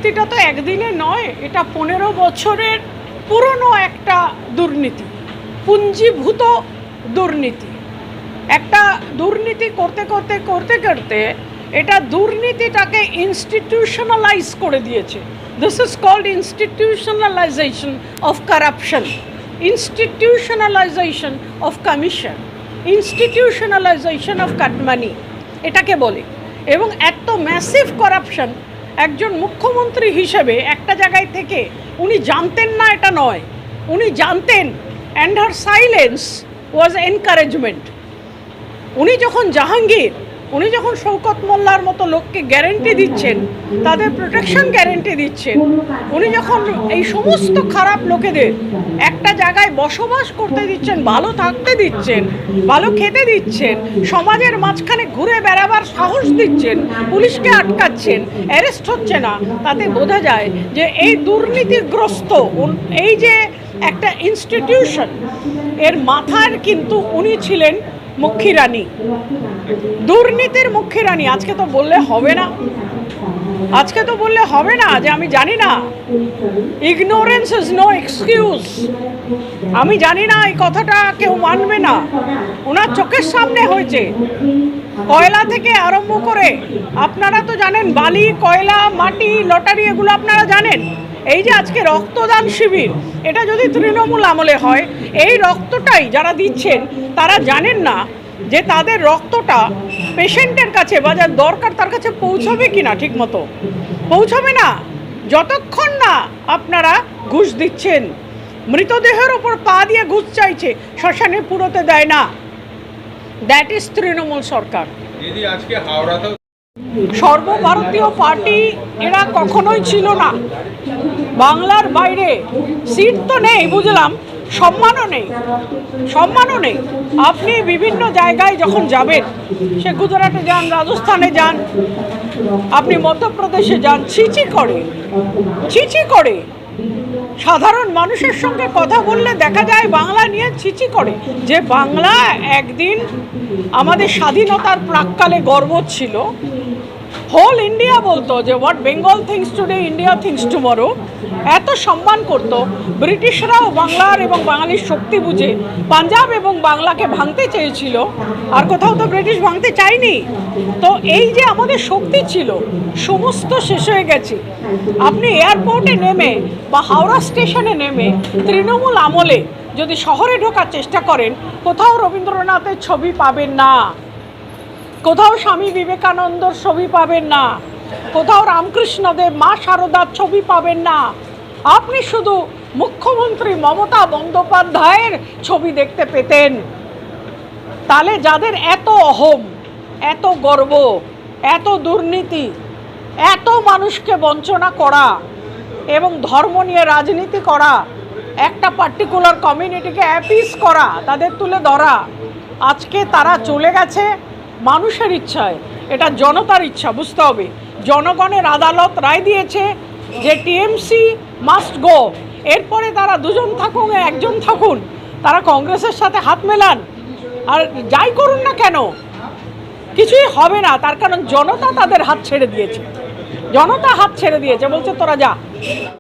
দুর্নীতিটা তো একদিনে নয়, এটা 15 বছরের পুরনো একটা দুর্নীতি, পুঞ্জীভূত দুর্নীতি। একটা দুর্নীতি করতে করতে করতে করতে এটা দুর্নীতিটাকে ইনস্টিটিউশনালাইজ করে দিয়েছে। This is called institutionalization of corruption, institutionalization of commission, institutionalization of cut money এটাকে বলে। এবং এত ম্যাসিভ করাপশন একজন মুখ্যমন্ত্রী হিসেবে একটা জায়গায় থেকে উনি জানতেন না এটা নয়, উনি জানতেন, and her silence was encouragement. উনি যখন জাহাঙ্গীর, উনি যখন শওকত মোল্লার মতো লোককে গ্যারেন্টি দিচ্ছেন, তাদের প্রোটেকশন গ্যারেন্টি দিচ্ছেন, উনি যখন এই সমস্ত খারাপ লোকেদের একটা জায়গায় বসবাস করতে দিচ্ছেন, ভালো থাকতে দিচ্ছেন, ভালো খেতে দিচ্ছেন, সমাজের মাঝখানে ঘুরে বেড়াবার সাহস দিচ্ছেন, পুলিশকে আটকাচ্ছেন, অ্যারেস্ট হচ্ছে না, তাতে বোঝা যায় যে এই দুর্নীতিগ্রস্ত এই যে একটা ইনস্টিটিউশন, এর মাথার কিন্তু উনি ছিলেন মুখ্যী রানী, দুর্নীতির মুখ্যী রানী। আজকে তো বললে হবে না, আজকে তো বললে হবে না যে আমি জানি না। Ignorance is no excuse. আমি জানি না, এই কথাটা কেউ মানবে না। ওনার চোখের সামনে হয়েছে, কয়লা থেকে আরম্ভ করে আপনারা তো জানেন, বালি, কয়লা, মাটি, লটারি, এগুলো আপনারা জানেন। এই যে আজকে রক্তদান শিবির, এটা যদি তৃণমূল আমলে হয়, এই রক্তটাই যারা দিচ্ছেন তারা জানেন না যে তাদের রক্তটা পেশেন্টের কাছে বা যার দরকার তার কাছে পৌঁছবে কি না, ঠিক মতো পৌঁছবে না যতক্ষণ না আপনারা ঘুষ দিচ্ছেন। মৃতদেহের ওপর পা দিয়ে ঘুষ চাইছে, শ্মশানে পুরোতে দেয় না। দ্যাট ইজ তৃণমূল সরকার। আজকে হাওড়াতে সর্বভারতীয় পার্টি এরা কখনোই ছিল না। বাংলার বাইরে সিট তো নেই, বুঝলাম, সম্মানও নেই, সম্মানও নেই। আপনি বিভিন্ন জায়গায় যখন যাবেন, সে গুজরাটে যান, রাজস্থানে যান, আপনি মধ্যপ্রদেশে যান, ছিচি করে, ছিচি করে। সাধারণ মানুষের সঙ্গে কথা বললে দেখা যায় বাংলা নিয়ে ছিচি করে। যে বাংলা একদিন আমাদের স্বাধীনতার প্রাক্কালে গর্ব ছিল, হোল ইন্ডিয়া বলতো যে what Bengal things today India things tomorrow, এত সম্মান করত। ব্রিটিশরাও বাংলার এবং বাঙালির শক্তি বুঝে পাঞ্জাব এবং বাংলাকে ভাঙতে চেয়েছিল, আর কোথাও তো ব্রিটিশ ভাঙতে চায়নি। তো এই যে আমাদের শক্তি ছিল, সমস্ত শেষ হয়ে গেছে। আপনি এয়ারপোর্টে নেমে বা হাওড়া স্টেশনে নেমে তৃণমূল আমলে যদি শহরে ঢোকার চেষ্টা করেন, কোথাও রবীন্দ্রনাথের ছবি পাবেন না, কোথাও স্বামী বিবেকানন্দর ছবি পাবেন না, কোথাও রামকৃষ্ণদেব, মা শারদার ছবি পাবেন না। আপনি শুধু মুখ্যমন্ত্রী মমতা বন্দ্যোপাধ্যায়ের ছবি দেখতে পেতেন। তাহলে যাদের এত অহম, এত গর্ব, এত দুর্নীতি, এত মানুষকে বঞ্চনা করা এবং ধর্ম নিয়ে রাজনীতি করা, একটা পার্টিকুলার কমিউনিটিকে অ্যাপিস করা, তাদের তুলে ধরা, আজকে তারা চলে গেছে মানুষের ইচ্ছায়। এটা জনতার ইচ্ছা, বুঝতে হবে। জনগণের আদালত রায় দিয়েছে যে টিএমসি মাস্ট গো। এরপরে তারা দুজন থাকুন, একজন থাকুন, তারা কংগ্রেসের সাথে হাত মেলান, আর যাই করুন না কেন, কিছুই হবে না। তার কারণ জনতা তাদের হাত ছেড়ে দিয়েছে, জনতা হাত ছেড়ে দিয়েছে, বলছে তোরা যা।